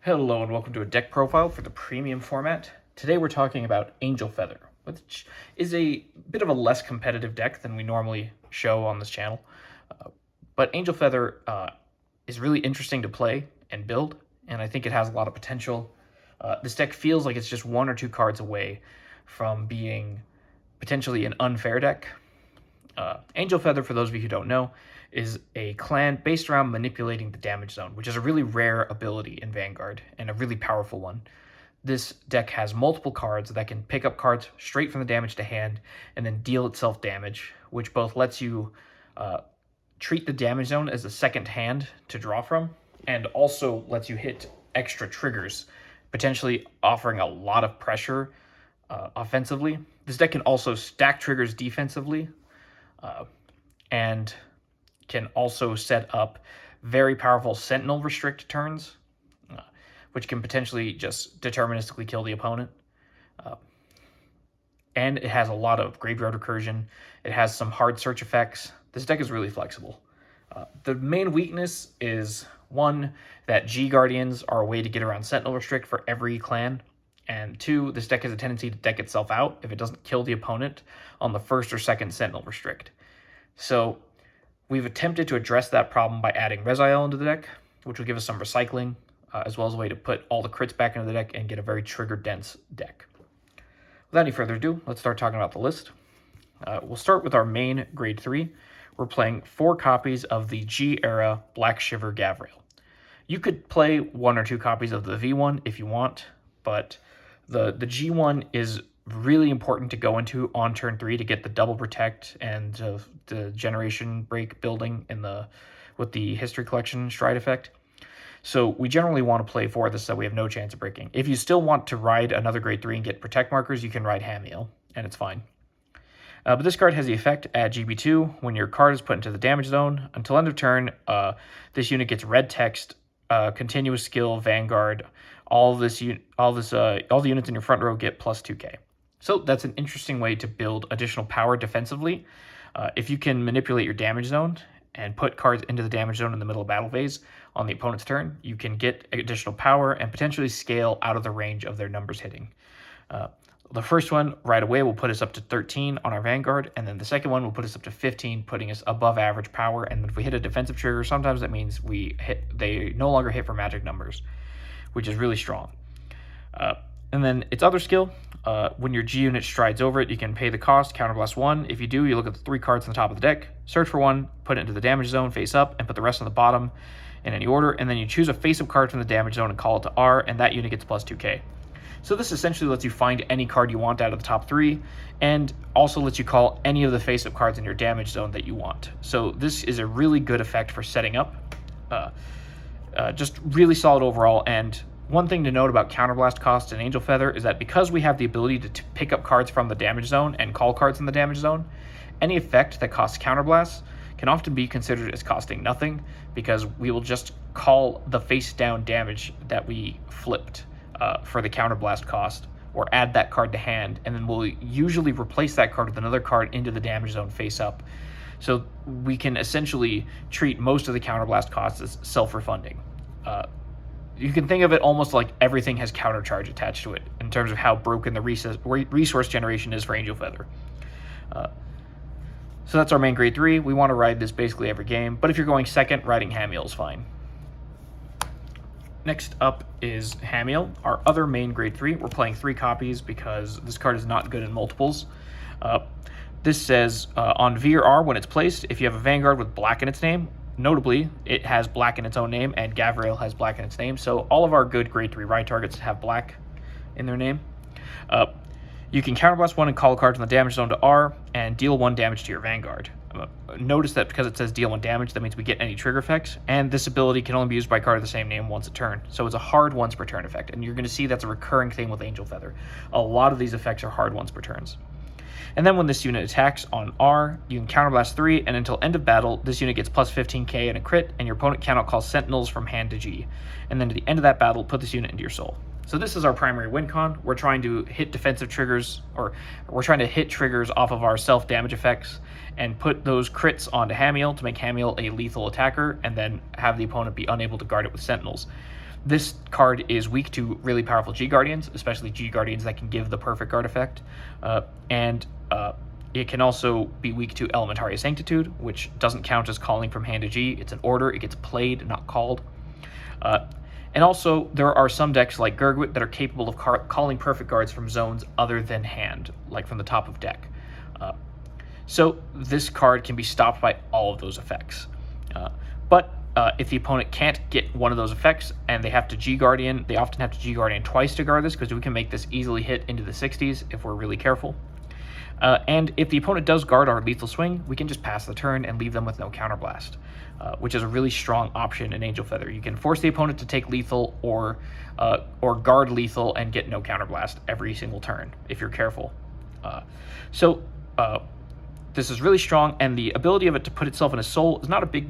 Hello and welcome to a deck profile for the premium format. Today we're talking about Angel Feather, which is a bit of a less competitive deck than we normally show on this channel. But Angel Feather is really interesting to play and build, and I think it has a lot of potential. This deck feels like it's just one or two cards away from being potentially an unfair deck. Angel Feather, for those of you who don't know, is a clan based around manipulating the damage zone, which is a really rare ability in Vanguard and a really powerful one. This deck has multiple cards that can pick up cards straight from the damage to hand and then deal itself damage, which both lets you treat the damage zone as a second hand to draw from, and also lets you hit extra triggers, potentially offering a lot of pressure offensively. This deck can also stack triggers defensively, and can also set up very powerful Sentinel restrict turns, which can potentially just deterministically kill the opponent. And it has a lot of graveyard recursion. It has some hard search effects. This deck is really flexible. The main weakness is, one, that G Guardians are a way to get around Sentinel restrict for every clan. And two, this deck has a tendency to deck itself out if it doesn't kill the opponent on the first or second Sentinel restrict. So we've attempted to address that problem by adding Resile into the deck, which will give us some recycling, as well as a way to put all the crits back into the deck and get a very trigger-dense deck. Without any further ado, let's start talking about the list. We'll start with our main Grade 3. We're playing 4 copies of the G-era Black Feather Gavrail. You could play 1 or 2 copies of the V1 if you want, but the G1 is really important to go into on turn 3 to get the double protect and the generation break building with the history collection stride effect. So we generally want to play for this so we have no chance of breaking. If you still want to ride another grade 3 and get protect markers, you can ride Hamel, and it's fine. But this card has the effect at GB2 when your card is put into the damage zone. Until end of turn, this unit gets red text, continuous skill, Vanguard. All the units in your front row get plus 2k. So that's an interesting way to build additional power defensively. If you can manipulate your damage zone and put cards into the damage zone in the middle of battle phase on the opponent's turn, you can get additional power and potentially scale out of the range of their numbers hitting. The first one right away will put us up to 13 on our Vanguard, and then the second one will put us up to 15, putting us above average power. And if we hit a defensive trigger, sometimes that means they no longer hit for magic numbers, which is really strong. And then its other skill, when your G unit strides over it, you can pay the cost, counterblast 1. If you do, you look at the 3 cards on the top of the deck, search for 1, put it into the damage zone face up, and put the rest on the bottom in any order, and then you choose a face-up card from the damage zone and call it to R, and that unit gets plus 2k. So this essentially lets you find any card you want out of the top 3, and also lets you call any of the face-up cards in your damage zone that you want. So this is a really good effect for setting up. Just really solid overall. And one thing to note about counterblast cost in Angel Feather is that because we have the ability to pick up cards from the damage zone and call cards in the damage zone, any effect that costs counterblast can often be considered as costing nothing, because we will just call the face down damage that we flipped for the counterblast cost, or add that card to hand, and then we'll usually replace that card with another card into the damage zone face up. So we can essentially treat most of the counterblast costs as self-refunding. You can think of it almost like everything has countercharge attached to it in terms of how broken the resource generation is for Angel Feather. So that's our main grade 3. We want to ride this basically every game, but if you're going second, riding Hamel is fine. Next up is Hamel, our other main grade 3. We're playing 3 copies because this card is not good in multiples. This says on V or R when it's placed, if you have a Vanguard with black in its name, notably, it has black in its own name, and Gavrail has black in its name, so all of our good grade 3 ride targets have black in their name. You can counterblast 1 and call a card from the damage zone to R and deal 1 damage to your Vanguard. Notice that because it says deal 1 damage, that means we get any trigger effects, and this ability can only be used by a card of the same name once a turn. So it's a hard once per turn effect, and you're going to see that's a recurring thing with Angel Feather. A lot of these effects are hard once per turns. And then when this unit attacks on R, you can counterblast 3, and until end of battle, this unit gets plus 15k and a crit, and your opponent cannot call Sentinels from hand to G. And then at the end of that battle, put this unit into your soul. So this is our primary win con. We're trying to hit defensive triggers, or we're trying to hit triggers off of our self-damage effects and put those crits onto Hamel to make Hamel a lethal attacker, and then have the opponent be unable to guard it with Sentinels. This card is weak to really powerful G Guardians, especially G Guardians that can give the perfect guard effect. And it can also be weak to Elementaria Sanctitude, which doesn't count as calling from hand to G. It's an order. It gets played, not called. And also, there are some decks like Gurgwit that are capable of calling perfect guards from zones other than hand, like from the top of deck. So this card can be stopped by all of those effects. But if the opponent can't get one of those effects and they have to G-Guardian, they often have to G-Guardian twice to guard this, because we can make this easily hit into the 60s if we're really careful. And if the opponent does guard our lethal swing, we can just pass the turn and leave them with no counterblast, which is a really strong option in Angel Feather. You can force the opponent to take lethal or guard lethal and get no counterblast every single turn if you're careful. This is really strong, and the ability of it to put itself in a soul is not a big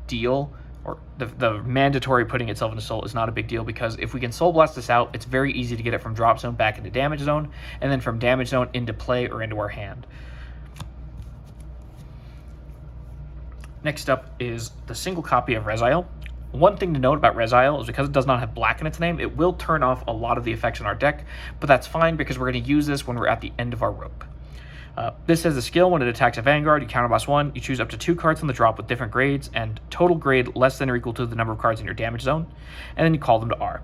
deal, or the mandatory putting itself in a soul is not a big deal, because if we can soul blast this out, it's very easy to get it from drop zone back into damage zone, and then from damage zone into play or into our hand. Next up is the single copy of Resile. One thing to note about Resile is because it does not have black in its name, it will turn off a lot of the effects in our deck, but that's fine because we're going to use this when we're at the end of our rope. This has a skill: when it attacks a Vanguard, you counterblast 1, you choose up to 2 cards from the drop with different grades, and total grade less than or equal to the number of cards in your damage zone, and then you call them to R.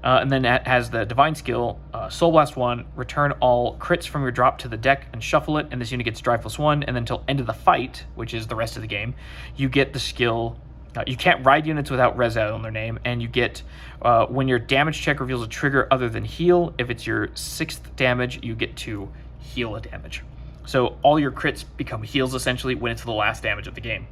And then it has the Divine skill: Soul Blast 1, return all crits from your drop to the deck and shuffle it, and this unit gets Drive +1, and then until end of the fight, which is the rest of the game, you get the skill. You can't ride units without Resile in their name, and you get, when your damage check reveals a trigger other than heal, if it's your 6th damage, you get to heal a damage. So all your crits become heals essentially when it's the last damage of the game,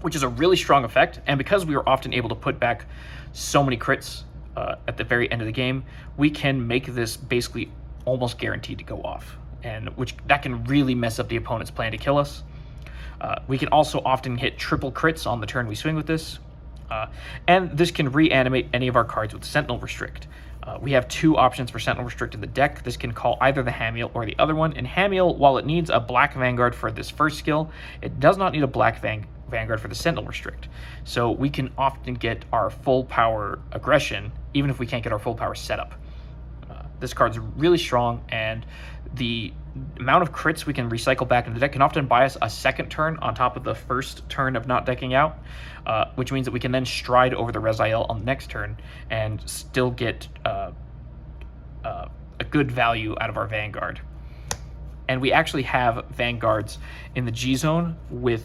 which is a really strong effect. And because we are often able to put back so many crits at the very end of the game, we can make this basically almost guaranteed to go off, and that can really mess up the opponent's plan to kill us. We can also often hit triple crits on the turn we swing with this, and this can reanimate any of our cards with Sentinel Restrict. We have 2 options for Sentinel Restrict in the deck. This can call either the Hamel or the other one. And Hamel, while it needs a black Vanguard for this first skill, it does not need a black Vanguard for the Sentinel Restrict. So we can often get our full power aggression, even if we can't get our full power setup. This card's really strong, and the amount of crits we can recycle back into the deck can often buy us a second turn on top of the first turn of not decking out, which means that we can then stride over the Resile on the next turn and still get a good value out of our Vanguard. And we actually have Vanguards in the G zone with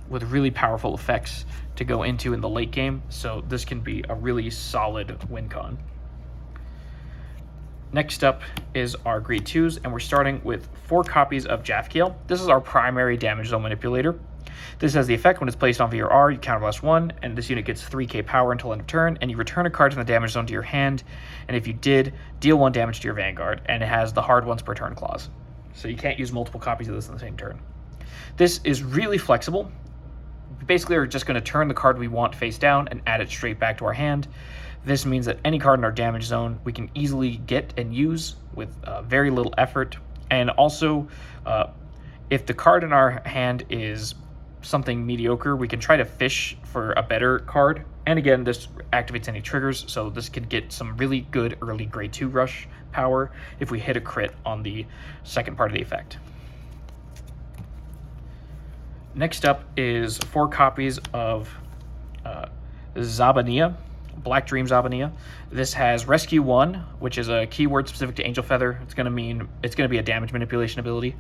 really powerful effects to go into in the late game, so this can be a really solid win con. Next up is our grade 2s, and we're starting with 4 copies of Jafkiel. This is our primary damage zone manipulator. This has the effect: when it's placed on V or R, you counterblast 1, and this unit gets 3k power until end of turn, and you return a card from the damage zone to your hand, and if you did, deal 1 damage to your Vanguard, and it has the hard once per turn clause. So you can't use multiple copies of this in the same turn. This is really flexible. We basically are just going to turn the card we want face down and add it straight back to our hand. This means that any card in our damage zone we can easily get and use with very little effort. And also, if the card in our hand is something mediocre, we can try to fish for a better card. And again, this activates any triggers, so this could get some really good early grade 2 rush power if we hit a crit on the second part of the effect. Next up is 4 copies of Zabania, Black Dream Zabania. This has Rescue 1, which is a keyword specific to Angel Feather. It's going to be a damage manipulation ability.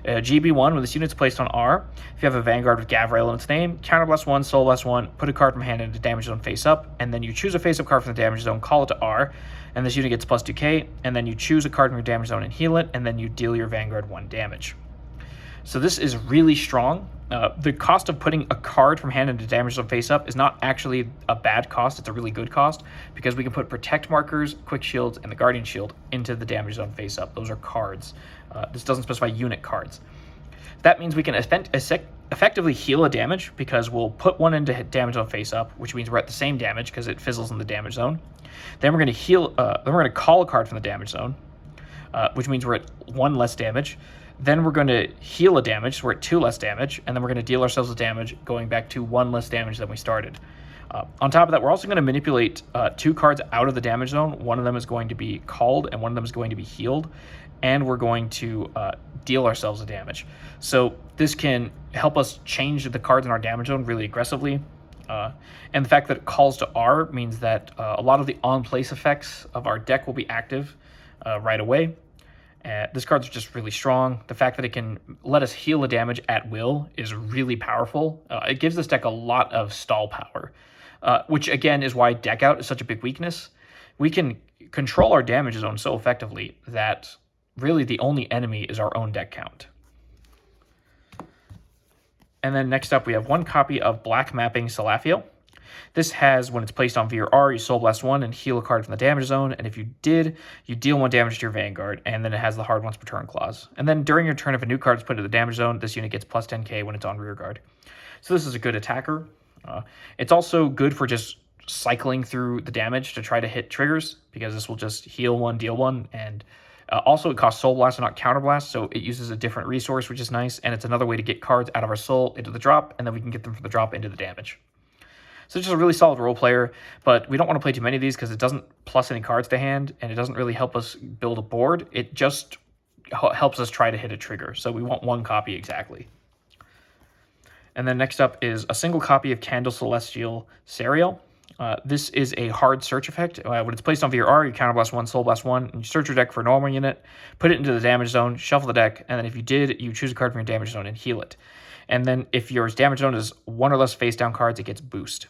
GB1, when this unit's placed on R, if you have a Vanguard with Gavrail in its name, counterblast 1, soul blast 1, put a card from hand into damage zone face up, and then you choose a face up card from the damage zone, call it to R, and this unit gets plus 2k, and then you choose a card from your damage zone and heal it, and then you deal your Vanguard 1 damage. So this is really strong. The cost of putting a card from hand into damage zone face up is not actually a bad cost. It's a really good cost, because we can put protect markers, quick shields, and the guardian shield into the damage zone face up. Those are cards. This doesn't specify unit cards. That means we can effectively heal a damage, because we'll put 1 into damage zone face up, which means we're at the same damage because it fizzles in the damage zone. Then we're going to heal. Then we're going to call a card from the damage zone, which means we're at 1 less damage. Then we're going to heal a damage, so we're at 2 less damage, and then we're going to deal ourselves a damage, going back to 1 less damage than we started. On top of that, we're also going to manipulate 2 cards out of the damage zone. One of them is going to be called, and one of them is going to be healed, and we're going to deal ourselves a damage. So this can help us change the cards in our damage zone really aggressively. And the fact that it calls to R means that a lot of the on-place effects of our deck will be active right away. This card's just really strong. The fact that it can let us heal the damage at will is really powerful. It gives this deck a lot of stall power, which again is why deck out is such a big weakness. We can control our damage zone so effectively that really the only enemy is our own deck count. And then next up, we have 1 copy of Black Mapping Salafiel. This has, when it's placed on V or R, you Soul Blast 1 and heal a card from the damage zone, and if you did, you deal 1 damage to your Vanguard, and then it has the hard once per turn clause. And then during your turn, if a new card is put into the damage zone, this unit gets plus 10k when it's on rear guard. So this is a good attacker. It's also good for just cycling through the damage to try to hit triggers, because this will just heal 1, deal 1, and also it costs Soul Blast and not Counter Blast, so it uses a different resource, which is nice, and it's another way to get cards out of our soul into the drop, and then we can get them from the drop into the damage. So it's just a really solid role player, but we don't want to play too many of these because it doesn't plus any cards to hand, and it doesn't really help us build a board. It just helps us try to hit a trigger, so we want 1 copy exactly. And then next up is a single copy of Candle Celestial Serial. This is a hard search effect. When it's placed on V or R, you Counterblast 1, Soul Blast 1, and you search your deck for a normal unit, put it into the damage zone, shuffle the deck, and then if you did, you choose a card from your damage zone and heal it. And then if your damage zone is 1 or less face down cards, it gets boost.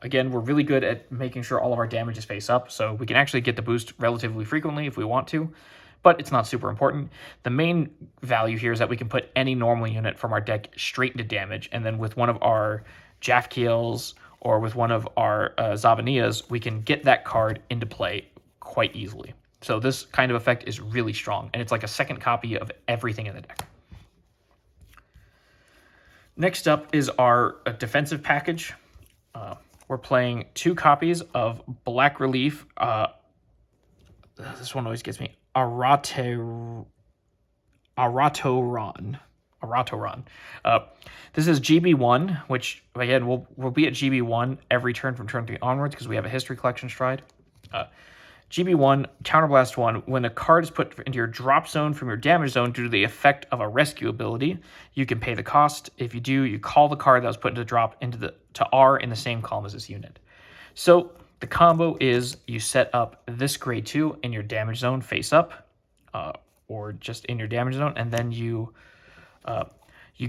Again, we're really good at making sure all of our damage is face up, so we can actually get the boost relatively frequently if we want to, but it's not super important. The main value here is that we can put any normal unit from our deck straight into damage, and then with one of our Jafkiels or with one of our Zavanias, we can get that card into play quite easily. So this kind of effect is really strong, and it's like a second copy of everything in the deck. Next up is our defensive package. We're playing 2 copies of Black Relief. This one always gets me. Aratoran. This is GB1, which again we'll be at GB1 every turn from turn 3 onwards because we have a history collection stride. GB1, Counterblast 1, when a card is put into your drop zone from your damage zone due to the effect of a rescue ability, you can pay the cost. If you do, you call the card that was put into drop to R in the same column as this unit. So the combo is you set up this grade 2 in your damage zone face up, or just in your damage zone, and then you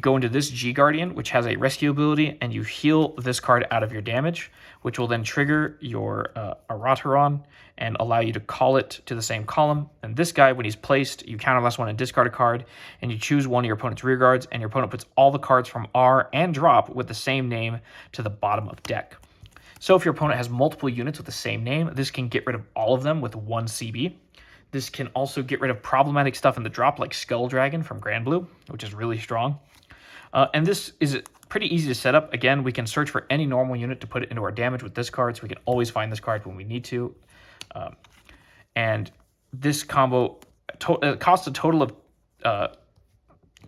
go into this G Guardian, which has a rescue ability, and you heal this card out of your damage, which will then trigger your Aratoran and allow you to call it to the same column. And this guy, when he's placed, you Counterblast 1 and discard a card, and you choose one of your opponent's rear guards, and your opponent puts all the cards from R and drop with the same name to the bottom of deck. So if your opponent has multiple units with the same name, this can get rid of all of them with 1 CB. This can also get rid of problematic stuff in the drop like Skull Dragon from Grand Blue, which is really strong. And this is pretty easy to set up. Again, we can search for any normal unit to put it into our damage with this card, so we can always find this card when we need to. And this combo costs a total of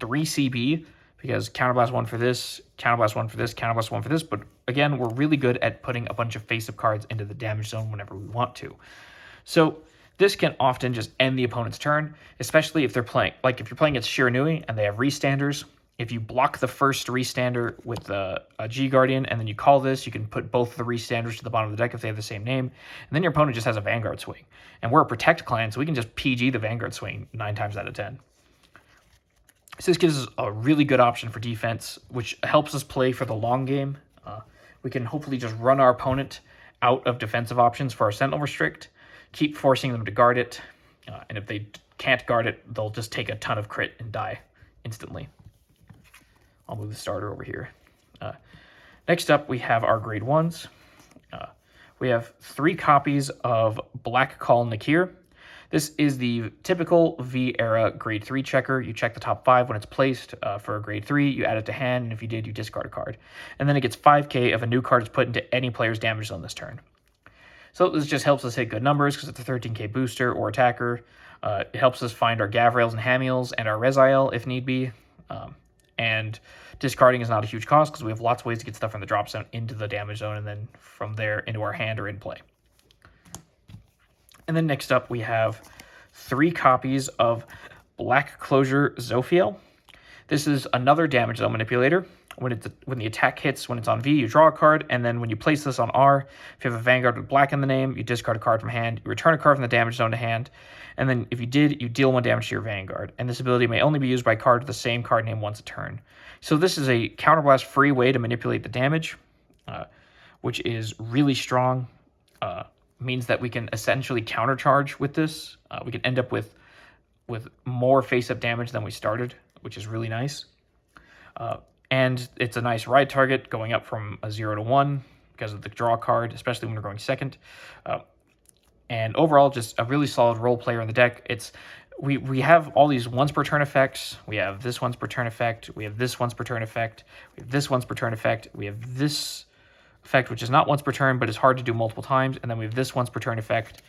3 CB, because Counterblast 1 for this, Counterblast 1 for this, Counterblast 1 for this. But again, we're really good at putting a bunch of face-up cards into the damage zone whenever we want to. So this can often just end the opponent's turn, especially if they're playing, like if you're playing against Shiranui and they have restanders. If you block the first restander with a G Guardian and then you call this, you can put both the restanders to the bottom of the deck if they have the same name. And then your opponent just has a Vanguard swing. And we're a Protect client, so we can just PG the Vanguard swing 9 times out of 10. So this gives us a really good option for defense, which helps us play for the long game. We can hopefully just run our opponent out of defensive options for our Sentinel Restrict, keep forcing them to guard it. And if they can't guard it, they'll just take a ton of crit and die instantly. I'll move the starter over here. Next up, we have our grade 1s. We have 3 copies of Black Call Nakir. This is the typical V-era grade 3 checker. You check the top 5 when it's placed. For a grade 3, you add it to hand, and if you did, you discard a card. And then it gets 5k if a new card is put into any player's damage zone this turn. So this just helps us hit good numbers because it's a 13k booster or attacker. It helps us find our Gavrails and Hamels and our Resile if need be. and discarding is not a huge cost because we have lots of ways to get stuff from the drop zone into the damage zone and then from there into our hand or in play. And then next up, we have 3 copies of Black Closure Zophiel. This is another damage zone manipulator. When the attack hits, when it's on V, you draw a card, and then when you place this on R, if you have a Vanguard with black in the name, you discard a card from hand, you return a card from the damage zone to hand, and then if you did, you deal 1 damage to your Vanguard. And this ability may only be used by a card with the same card name once a turn. So this is a counterblast free way to manipulate the damage, which is really strong. Means that we can essentially countercharge with this. We can end up with more face-up damage than we started, which is really nice. And it's a nice ride target going up from a 0 to 1 because of the draw card, especially when we're going second. And overall, just a really solid role player in the deck. We have all these once per turn effects. We have this once per turn effect. We have this once per turn effect. We have this once per turn effect. We have this effect, which is not once per turn, but is hard to do multiple times. And then we have this once per turn effect.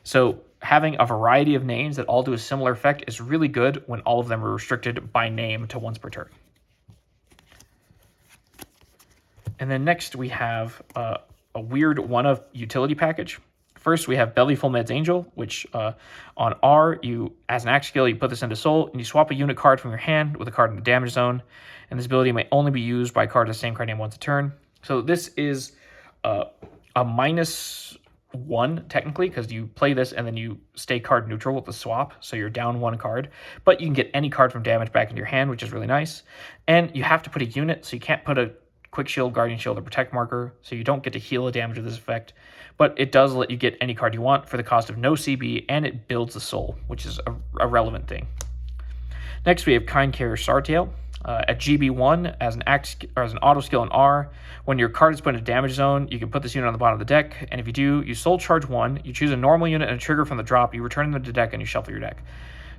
So having a variety of names that all do a similar effect is really good when all of them are restricted by name to once per turn. And then next we have a weird one-of utility package. First, we have Bellyful Med's Angel, which on R, as an act skill, you put this into Soul, and you swap a unit card from your hand with a card in the damage zone. And this ability may only be used by a card of the same card name once a turn. So this is a -1, technically, because you play this and then you stay card neutral with the swap, so you're down 1 card. But you can get any card from damage back into your hand, which is really nice. And you have to put a unit, so you can't put a Quick Shield, Guardian Shield, or Protect marker, so you don't get to heal the damage of this effect, but it does let you get any card you want for the cost of no CB, and it builds the soul, which is a relevant thing. Next, we have Kind Care Sartail. At GB1, as an auto skill in R, when your card is put in a damage zone, you can put this unit on the bottom of the deck, and if you do, you soul charge 1, you choose a normal unit and a trigger from the drop, you return them to the deck, and you shuffle your deck.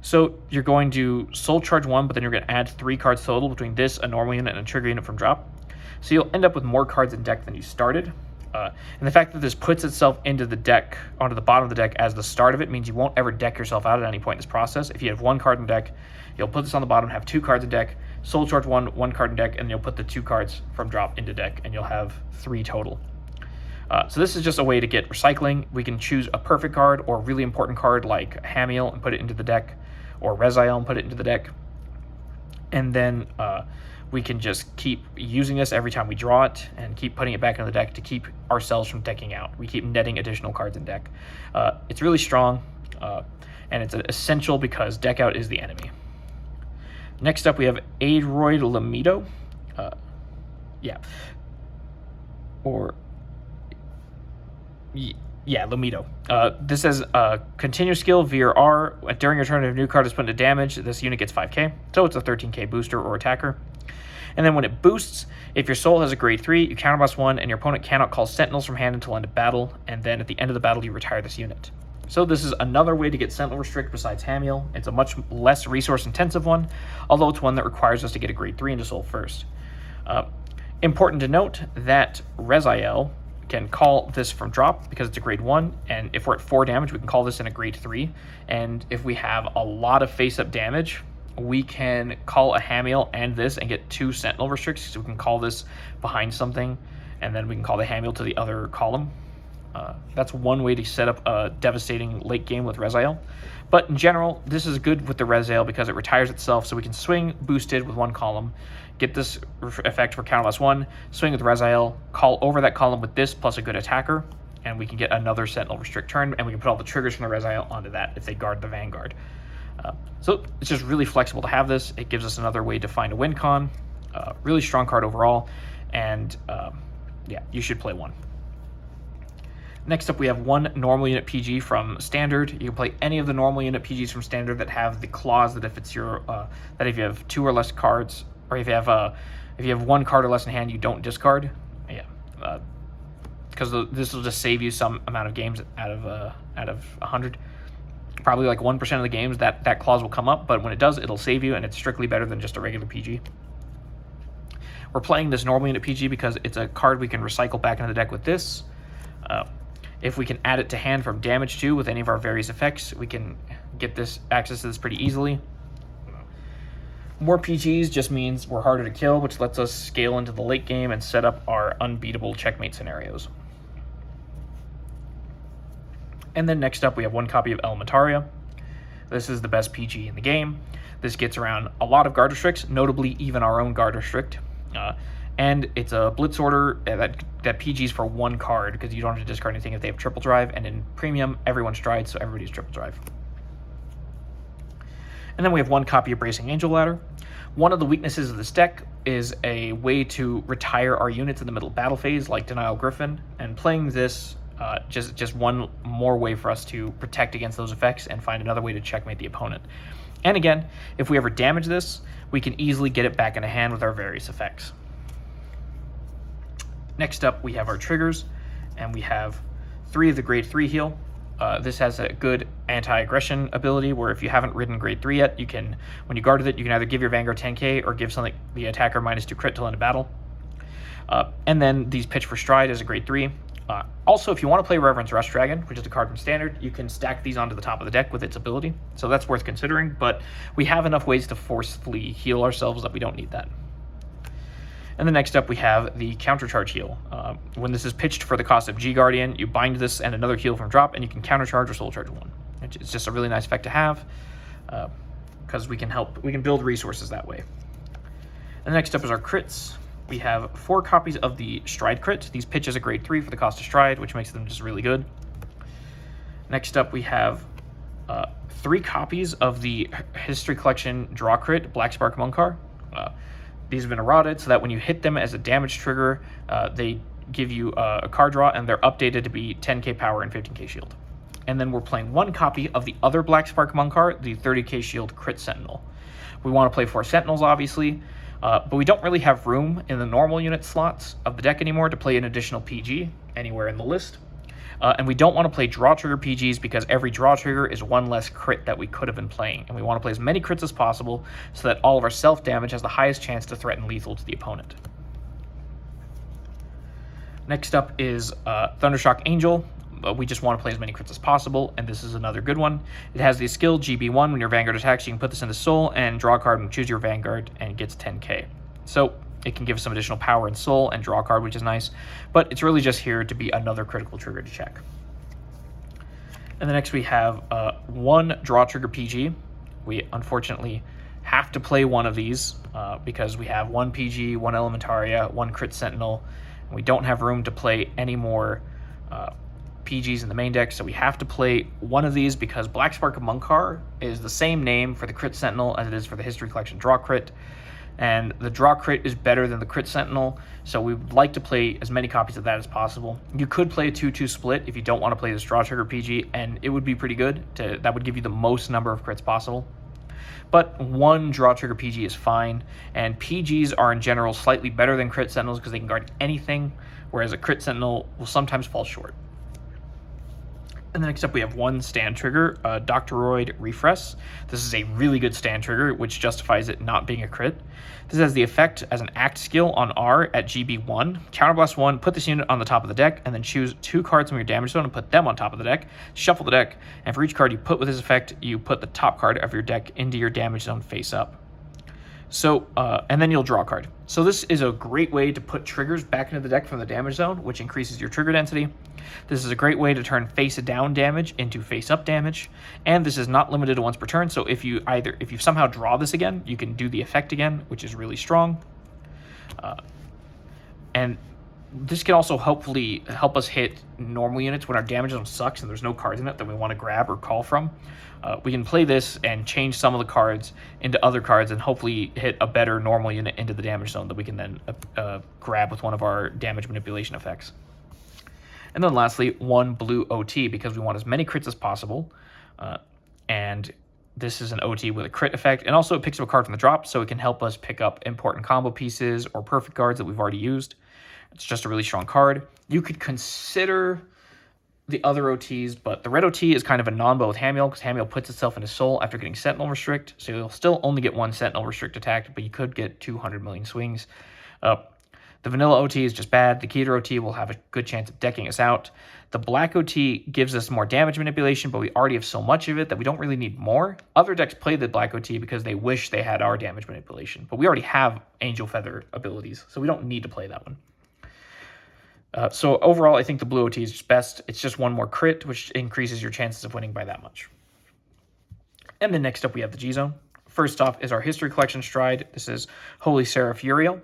So you're going to soul charge 1, but then you're going to add 3 cards total between this, a normal unit, and a trigger unit from drop. So you'll end up with more cards in deck than you started. And the fact that this puts itself into the deck, onto the bottom of the deck as the start of it, means you won't ever deck yourself out at any point in this process. If you have 1 card in deck, you'll put this on the bottom, have 2 cards in deck, soul charge 1 card in deck, and you'll put the 2 cards from drop into deck, and you'll have 3 total. So this is just a way to get recycling. We can choose a perfect card or a really important card like Hamel and put it into the deck, or Resile and put it into the deck. And then we can just keep using this every time we draw it and keep putting it back into the deck to keep ourselves from decking out. We keep netting additional cards in deck. It's really strong, and it's essential because deck out is the enemy. Next up, we have Aedroid Lamido. Lamido. This has a continuous skill via R. During your turn, if a new card is put into damage, this unit gets 5k. So it's a 13k booster or attacker. And then when it boosts, if your soul has a grade 3, you counterblast 1, and your opponent cannot call sentinels from hand until end of battle. And then at the end of the battle, you retire this unit. So this is another way to get Sentinel Restrict besides Hamel. It's a much less resource-intensive one, although it's one that requires us to get a grade 3 into Soul first. Important to note that Resile can call this from drop because it's a grade 1, and if we're at 4 damage, we can call this in a grade 3. And if we have a lot of face-up damage, we can call a Hamel and this and get 2 Sentinel Restricts, so we can call this behind something, and then we can call the Hamel to the other column. That's one way to set up a devastating late game with Resile. But in general, this is good with the Resile because it retires itself, so we can swing boosted with 1 column, get this effect for counterblast 1, swing with Resile, call over that column with this plus a good attacker, and we can get another Sentinel Restrict turn, and we can put all the triggers from the Resile onto that if they guard the Vanguard. So it's just really flexible to have this. It gives us another way to find a win con. Really strong card overall, and you should play 1. Next up, we have 1 normal unit PG from Standard. You can play any of the normal unit PGs from Standard that have the clause that if it's your that if you have 2 or less cards, or if you have 1 card or less in hand, you don't discard. Because this will just save you some amount of games out of 100. Probably like 1% of the games that clause will come up, but when it does, it'll save you, and it's strictly better than just a regular PG. We're playing this normal unit PG because it's a card we can recycle back into the deck with this. If we can add it to hand from damage 2 with any of our various effects, we can get this access to this pretty easily. More PGs just means we're harder to kill, which lets us scale into the late game and set up our unbeatable checkmate scenarios. And then next up, we have one copy of Elementaria. This is the best PG in the game. This gets around a lot of guard restricts, notably even our own guard restrict. And it's a blitz order that PGs for one card, because you don't have to discard anything if they have triple drive, and in premium, everyone's strides, so everybody's triple drive. And then we have one copy of Bracing Angel Ladder. One of the weaknesses of this deck is a way to retire our units in the middle battle phase, like Denial Griffin, and playing this just one more way for us to protect against those effects and find another way to checkmate the opponent. And again, if we ever damage this, we can easily get it back into hand with our various effects. Next up, we have our triggers, and we have 3 of the grade 3 heal. This has a good anti-aggression ability where if you haven't ridden grade 3 yet, you can, when you guarded it, you can either give your Vanguard 10k or give something the attacker -2 crit till end of battle. And then these pitch for stride as a grade 3. Also, if you want to play Reverence Rush Dragon, which is a card from Standard, you can stack these onto the top of the deck with its ability. So that's worth considering, but we have enough ways to forcefully heal ourselves that we don't need that. And then next up, we have the Countercharge heal. When this is pitched for the cost of G Guardian, you bind this and another heal from drop, and you can countercharge or soul charge 1. It's just a really nice effect to have, because we can build resources that way. And next up is our crits. We have 4 copies of the Stride crit. These pitch as a grade 3 for the cost of Stride, which makes them just really good. Next up, we have 3 copies of the History Collection Draw crit Black Spark Munkar. These have been eroded so that when you hit them as a damage trigger, they give you a card draw, and they're updated to be 10k power and 15k shield. And then we're playing 1 copy of the other Black Spark Munkar, the 30k shield Crit Sentinel. We want to play 4 Sentinels, obviously, but we don't really have room in the normal unit slots of the deck anymore to play an additional PG anywhere in the list. And we don't want to play draw trigger PGs because every draw trigger is 1 less crit that we could have been playing. And we want to play as many crits as possible so that all of our self-damage has the highest chance to threaten lethal to the opponent. Next up is Thundershock Angel. We just want to play as many crits as possible, and this is another good one. It has the skill GB1. When your Vanguard attacks, you can put this into Soul and draw a card and choose your Vanguard, and it gets 10k. So it can give some additional power in Soul and draw a card, which is nice, but it's really just here to be another critical trigger to check. And the next we have 1 draw trigger PG. We unfortunately have to play one of these because we have 1 PG, 1 Elementaria, 1 Crit Sentinel, and we don't have room to play any more PGs in the main deck, so we have to play one of these because Black Spark of Munkar is the same name for the Crit Sentinel as it is for the History Collection Draw Crit, and the Draw Crit is better than the Crit Sentinel, so we would like to play as many copies of that as possible. You could play a 2-2 split if you don't want to play this Draw Trigger PG, and it would be pretty good. That would give you the most number of crits possible. But 1 Draw Trigger PG is fine, and PGs are in general slightly better than Crit Sentinels because they can guard anything, whereas a Crit Sentinel will sometimes fall short. And then next up we have 1 stand trigger, Doctoroid Refresh. This is a really good stand trigger, which justifies it not being a crit. This has the effect as an act skill on R at GB1. Counterblast 1, put this unit on the top of the deck, and then choose 2 cards from your damage zone and put them on top of the deck. Shuffle the deck, and for each card you put with this effect, you put the top card of your deck into your damage zone face up. So, and then you'll draw a card. So this is a great way to put triggers back into the deck from the damage zone, which increases your trigger density. This is a great way to turn face down damage into face up damage, and this is not limited to once per turn. So if you somehow draw this again, you can do the effect again, which is really strong. And this can also hopefully help us hit normal units when our damage zone sucks and there's no cards in it that we want to grab or call from. We can play this and change some of the cards into other cards and hopefully hit a better normal unit into the damage zone that we can then grab with one of our damage manipulation effects. And then lastly, 1 blue OT because we want as many crits as possible. And this is an OT with a crit effect, and also it picks up a card from the drop, so it can help us pick up important combo pieces or perfect cards that we've already used. It's just a really strong card. You could consider the other OTs, but the red OT is kind of a non-bo with Hamel because Hamel puts itself into Soul after getting Sentinel Restrict, so you'll still only get 1 Sentinel Restrict attacked, but you could get 200 million swings. The vanilla OT is just bad. The Keter OT will have a good chance of decking us out. The black OT gives us more damage manipulation, but we already have so much of it that we don't really need more. Other decks play the black OT because they wish they had our damage manipulation, but we already have Angel Feather abilities, so we don't need to play that one. So overall, I think the blue OT is just best. It's just one more crit, which increases your chances of winning by that much. And then next up, we have the G-Zone. First off is our History Collection Stride. This is Holy Seraph Uriel.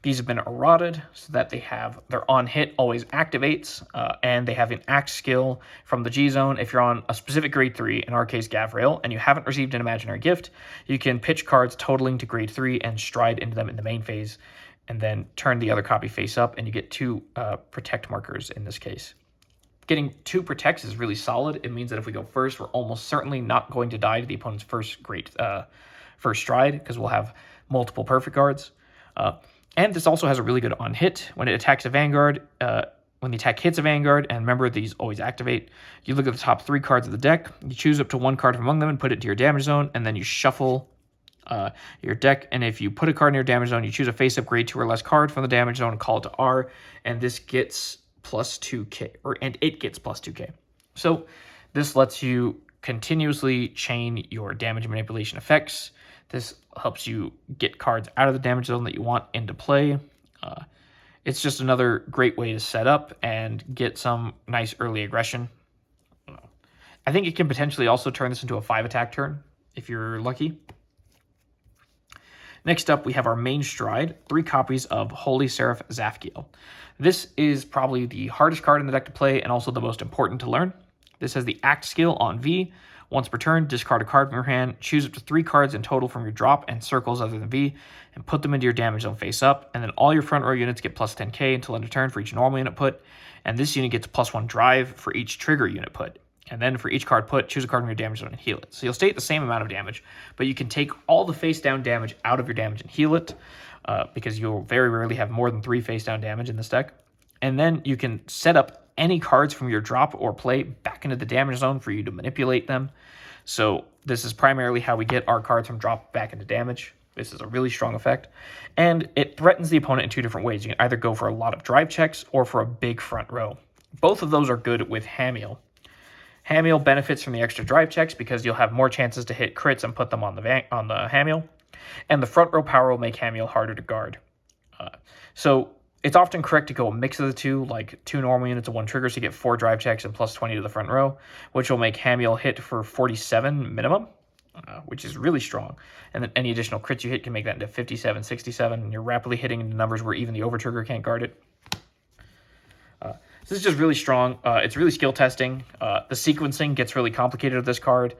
These have been eroded so that they have their on hit always activates, and they have an act skill from the G-Zone. If you're on a specific grade 3, in our case Gavrail, and you haven't received an imaginary gift, you can pitch cards totaling to grade 3 and stride into them in the main phase, and then turn the other copy face up, and you get 2 protect markers in this case. Getting 2 protects is really solid. It means that if we go first, we're almost certainly not going to die to the opponent's first stride, because we'll have multiple perfect cards. And this also has a really good on hit. When it attacks a Vanguard, when the attack hits a Vanguard, and remember these always activate, you look at the top 3 cards of the deck, you choose up to 1 card from among them and put it to your damage zone, and then you shuffle your deck, and if you put a card in your damage zone, you choose a face-up grade 2 or less card from the damage zone and call it to R, and this gets plus 2k, and it gets plus 2k. So this lets you continuously chain your damage manipulation effects. This helps you get cards out of the damage zone that you want into play. It's just another great way to set up and get some nice early aggression. I think it can potentially also turn this into a 5-attack turn if you're lucky. Next up, we have our main stride, 3 copies of Holy Seraph Zafkiel. This is probably the hardest card in the deck to play and also the most important to learn. This has the Act skill on V. Once per turn, discard a card from your hand, choose up to 3 cards in total from your drop and circles other than V, and put them into your damage zone face up, and then all your front row units get plus 10k until end of turn for each normal unit put, and this unit gets plus 1 drive for each trigger unit put. And then for each card put, choose a card from your damage zone and heal it. So you'll stay at the same amount of damage, but you can take all the face down damage out of your damage and heal it, because you'll very rarely have more than 3 face down damage in this deck. And then you can set up any cards from your drop or play back into the damage zone for you to manipulate them. So this is primarily how we get our cards from drop back into damage. This is a really strong effect. And it threatens the opponent in 2 different ways. You can either go for a lot of drive checks or for a big front row. Both of those are good with Hamel. Hamel benefits from the extra drive checks because you'll have more chances to hit crits and put them on the Hamel. And the front row power will make Hamel harder to guard. So it's often correct to go a mix of the 2, like 2 normal units and 1 trigger, so you get 4 drive checks and plus 20 to the front row, which will make Hamel hit for 47 minimum, which is really strong. And then any additional crits you hit can make that into 57, 67, and you're rapidly hitting into numbers where even the over trigger can't guard it. So this is just really strong. It's really skill testing. The sequencing gets really complicated with this card,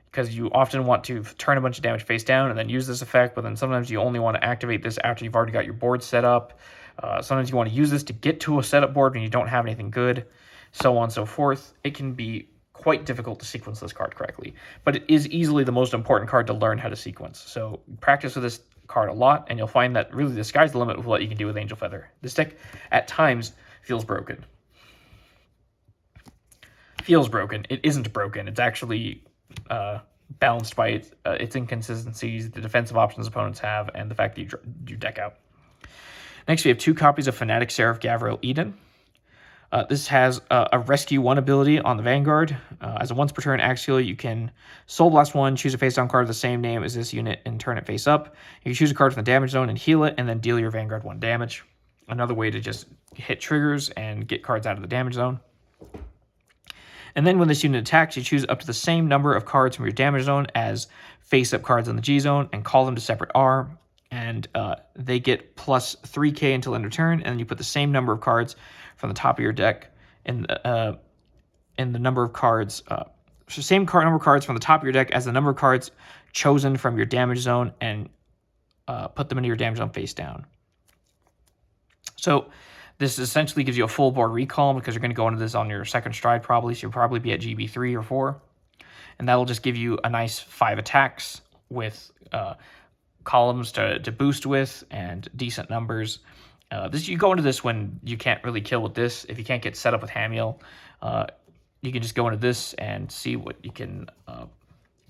because you often want to turn a bunch of damage face down and then use this effect, but then sometimes you only want to activate this after you've already got your board set up. Sometimes you want to use this to get to a setup board when you don't have anything good, so on and so forth. It can be quite difficult to sequence this card correctly, but it is easily the most important card to learn how to sequence. So practice with this card a lot, and you'll find that really the sky's the limit with what you can do with Angel Feather. This deck, at times, feels broken. Feels broken. It isn't broken. It's actually balanced by its inconsistencies, the defensive options opponents have, and the fact that you deck out. Next, we have 2 copies of Fanatic Seraph Gavrail Eden. This has a Rescue 1 ability on the Vanguard. As a once per turn act skill, you can Soul Blast 1, choose a face down card of the same name as this unit, and turn it face up. You can choose a card from the damage zone and heal it, and then deal your Vanguard 1 damage. Another way to just hit triggers and get cards out of the damage zone. And then when this unit attacks, you choose up to the same number of cards from your damage zone as face-up cards on the G-Zone and call them to separate R. And they get plus 3k until end of turn, and then you put the same number of cards from the top of your deck in the number of cards, number of cards from the top of your deck as the number of cards chosen from your damage zone, and put them into your damage zone face down. So this essentially gives you a full board recall, because you're going to go into this on your second stride probably, so you'll probably be at GB 3 or 4. And that'll just give you a nice 5 attacks with columns to boost with and decent numbers. You go into this when you can't really kill with this. If you can't get set up with Hamel, you can just go into this and see what you can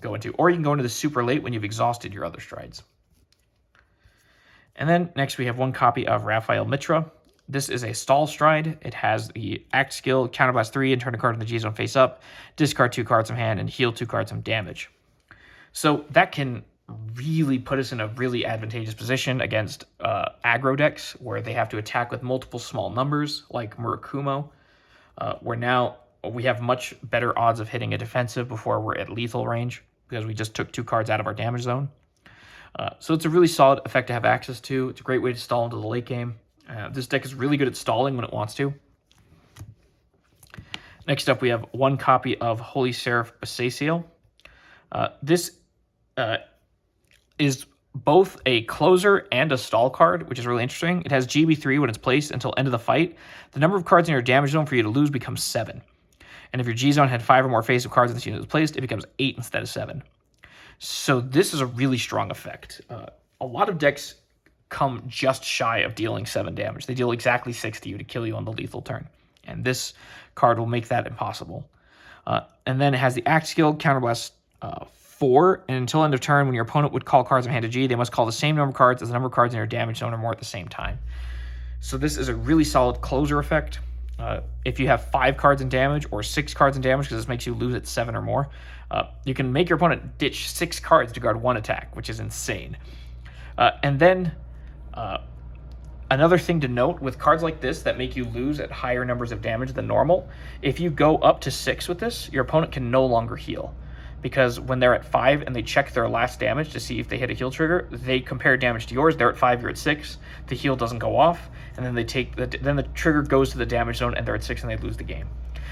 go into. Or you can go into this super late when you've exhausted your other strides. And then next we have one copy of Raphael Mitra. This is a stall stride. It has the act skill, counterblast 3, and turn a card in the G zone face up, discard 2 cards from hand, and heal 2 cards from damage. So that can really put us in a really advantageous position against aggro decks where they have to attack with multiple small numbers, like Murakumo, where now we have much better odds of hitting a defensive before we're at lethal range because we just took 2 cards out of our damage zone. So it's a really solid effect to have access to. It's a great way to stall into the late game. This deck is really good at stalling when it wants to. Next up, we have one copy of Holy Seraph Basaciel. This is both a closer and a stall card, which is really interesting. It has GB3 when it's placed until end of the fight. The number of cards in your damage zone for you to lose becomes 7. And if your G zone had 5 or more face-up cards in this unit was placed, it becomes 8 instead of 7. So this is a really strong effect. A lot of decks come just shy of dealing 7 damage. They deal exactly 6 to you to kill you on the lethal turn. And this card will make that impossible. And then it has the act skill, counterblast 4, and until end of turn, when your opponent would call cards from hand to G, they must call the same number of cards as the number of cards in your damage zone or more at the same time. So this is a really solid closer effect. If you have 5 cards in damage or 6 cards in damage, because this makes you lose at 7 or more, you can make your opponent ditch 6 cards to guard 1 attack, which is insane. And then another thing to note with cards like this that make you lose at higher numbers of damage than normal, if you go up to 6 with this, your opponent can no longer heal. Because when they're at 5 and they check their last damage to see if they hit a heal trigger, they compare damage to yours. They're at 5, you're at 6. The heal doesn't go off, and then then the trigger goes to the damage zone, and they're at 6, and they lose the game.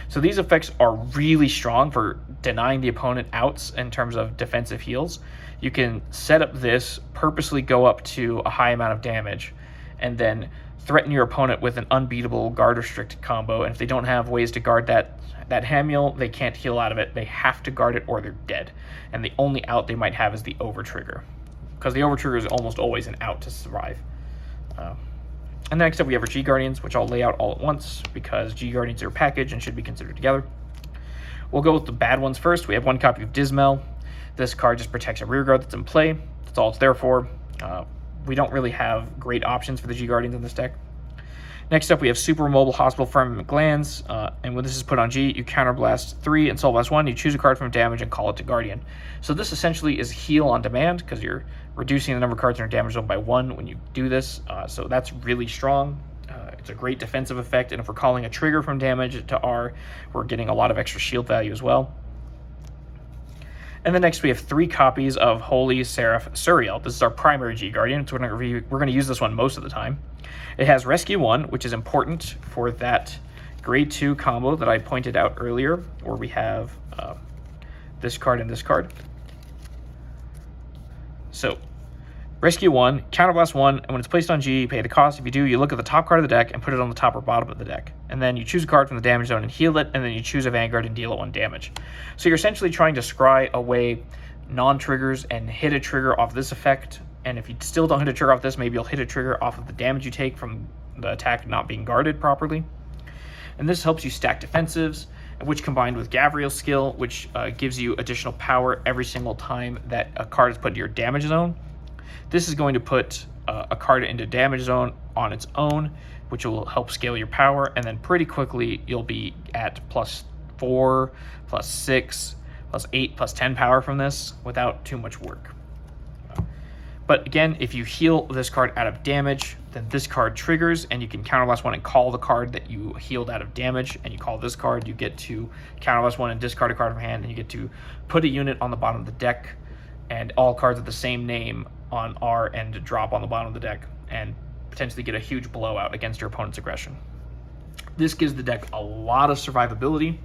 So these effects are really strong for denying the opponent outs in terms of defensive heals. You can set up this, purposely go up to a high amount of damage, and then threaten your opponent with an unbeatable guard restricted combo. And if they don't have ways to guard that Hamel, they can't heal out of it. They have to guard it or they're dead. And the only out they might have is the over trigger, because the over trigger is almost always an out to survive. And next up we have our G Guardians, which I'll lay out all at once because G Guardians are a package and should be considered together. We'll go with the bad ones first. We have one copy of Dismel. This card just protects a rear guard that's in play. That's all it's there for. We don't really have great options for the G Guardians in this deck. Next up, we have Super Mobile Hospital Firmament Glands, and when this is put on G, you counterblast 3 and Soul Blast 1, you choose a card from damage and call it to Guardian. So this essentially is heal on demand, because you're reducing the number of cards in your damage zone by 1 when you do this, so that's really strong. It's a great defensive effect, and if we're calling a trigger from damage to R, we're getting a lot of extra shield value as well. And then next we have 3 copies of Holy Seraph Suriel. This is our primary G Guardian, so we're going to use this one most of the time. It has Rescue 1, which is important for that Grade 2 combo that I pointed out earlier, where we have this card and this card. So, Rescue 1, Counterblast 1, and when it's placed on G, you pay the cost. If you do, you look at the top card of the deck and put it on the top or bottom of the deck. And then you choose a card from the damage zone and heal it, and then you choose a Vanguard and deal it 1 damage. So you're essentially trying to scry away non-triggers and hit a trigger off this effect. And if you still don't hit a trigger off this, maybe you'll hit a trigger off of the damage you take from the attack not being guarded properly. And this helps you stack defensives, which combined with Gavrail's skill, which gives you additional power every single time that a card is put into your damage zone. This is going to put a card into damage zone on its own, which will help scale your power, and then pretty quickly you'll be at +4, +6, +8, +10 power from this without too much work. But again, if you heal this card out of damage, then this card triggers, and you can counterblast 1 and call the card that you healed out of damage, and you call this card, you get to counterblast 1 and discard a card from hand, and you get to put a unit on the bottom of the deck, and all cards with the same name on R and drop on the bottom of the deck, and potentially get a huge blowout against your opponent's aggression. This gives the deck a lot of survivability.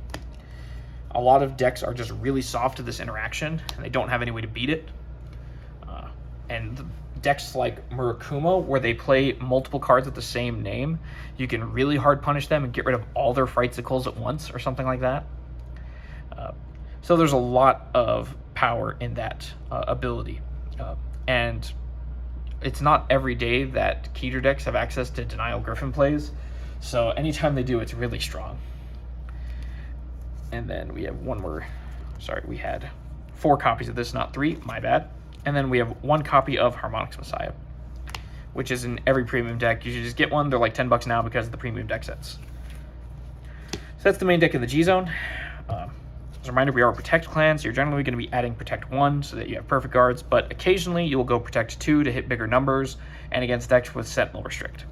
A lot of decks are just really soft to this interaction, and they don't have any way to beat it. And decks like Murakumo, where they play multiple cards with the same name, you can really hard punish them and get rid of all their Frightsicles at once or something like that. So there's a lot of power in that ability. And it's not every day that Keter decks have access to Denial Griffin plays, so anytime they do, it's really strong. And then we have we had 4 copies of this, not 3, my bad. And then we have 1 copy of Harmonics Messiah. which is in every premium deck. You should just get one. They're like $10 now because of the premium deck sets. So that's the main deck of the G Zone. As a reminder, we are a Protect clan, so you're generally going to be adding Protect 1 so that you have perfect guards, but occasionally you will go Protect 2 to hit bigger numbers, and against decks with Sentinel Restrict.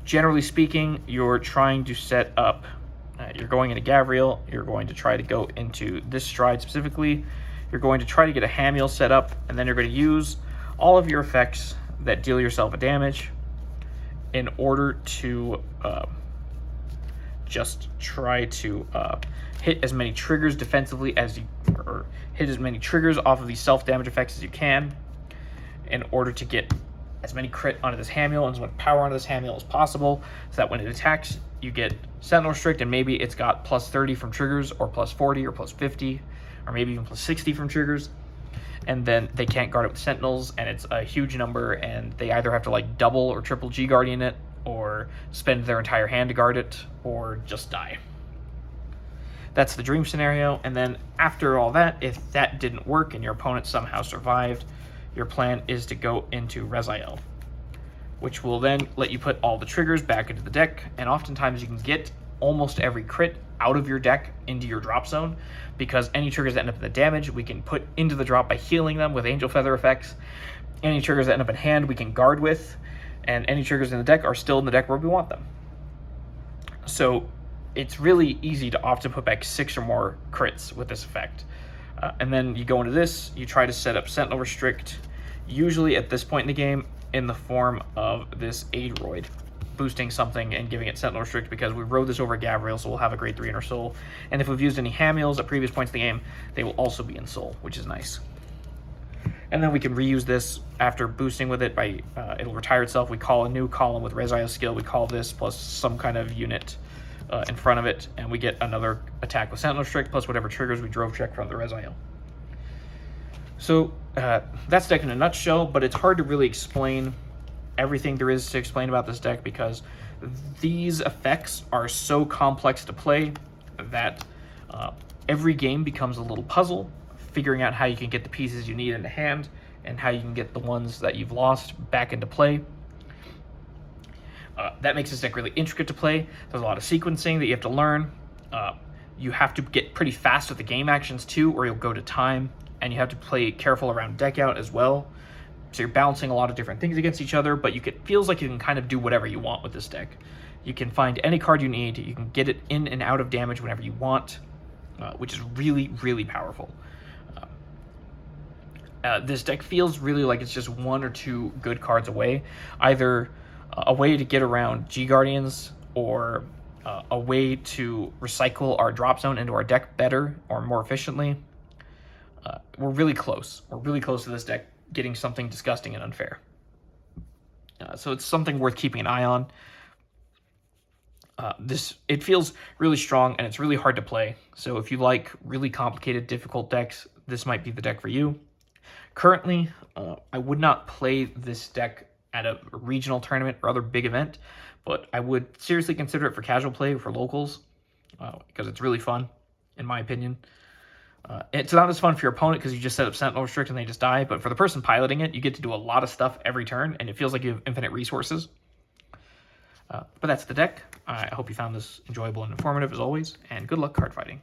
Generally speaking, you're trying to set up, you're going into Gavrail, you're going to try to go into this stride specifically, you're going to try to get a Hamel set up, and then you're going to use all of your effects that deal yourself a damage in order to just try to hit as many triggers defensively as you, or hit as many triggers off of these self-damage effects as you can in order to get as many crit onto this Hamel and as much power onto this Hamel as possible, so that when it attacks, you get Sentinel Restrict, and maybe it's got plus 30 from triggers, or plus 40, or plus 50, or maybe even plus 60 from triggers, and then they can't guard it with Sentinels, and it's a huge number, and they either have to like double or triple G Guardian it, or spend their entire hand to guard it, or just die. That's the dream scenario, and then after all that, if that didn't work and your opponent somehow survived, your plan is to go into Resile, which will then let you put all the triggers back into the deck, and oftentimes you can get almost every crit out of your deck into your drop zone, because any triggers that end up in the damage, we can put into the drop by healing them with Angel Feather effects. Any triggers that end up in hand, we can guard with, and any triggers in the deck are still in the deck where we want them. So it's really easy to often put back 6 or more crits with this effect. And then you go into this, you try to set up Sentinel Restrict, usually at this point in the game, in the form of this Aidroid, boosting something and giving it Sentinel Restrict, because we rode this over Gavrail, so we'll have a grade 3 in our soul. And if we've used any Hamels at previous points in the game, they will also be in soul, which is nice. And then we can reuse this after boosting with it by, it'll retire itself. We call a new column with Resile skill. We call this plus some kind of unit in front of it, and we get another attack with Sentinel Restrict plus whatever triggers we drove check from the Resile. So that's deck in a nutshell, but it's hard to really explain everything there is to explain about this deck, because these effects are so complex to play that every game becomes a little puzzle, figuring out how you can get the pieces you need into hand and how you can get the ones that you've lost back into play. That makes this deck really intricate to play. There's a lot of sequencing that you have to learn. You have to get pretty fast with the game actions too, or you'll go to time, and you have to play careful around deck out as well. So you're balancing a lot of different things against each other, but it feels like you can kind of do whatever you want with this deck. You can find any card you need, you can get it in and out of damage whenever you want, which is really, really powerful. This deck feels really like it's just 1 or 2 good cards away, either a way to get around G Guardians, or a way to recycle our drop zone into our deck better or more efficiently. We're really close. We're really close to this deck getting something disgusting and unfair. So it's something worth keeping an eye on. It feels really strong, and it's really hard to play. So if you like really complicated, difficult decks, this might be the deck for you. Currently, I would not play this deck at a regional tournament or other big event, but I would seriously consider it for casual play for locals, because it's really fun, in my opinion. It's not as fun for your opponent because you just set up Sentinel Restrict and they just die, but for the person piloting it, you get to do a lot of stuff every turn, and it feels like you have infinite resources. But that's the deck. I hope you found this enjoyable and informative as always, and good luck card fighting.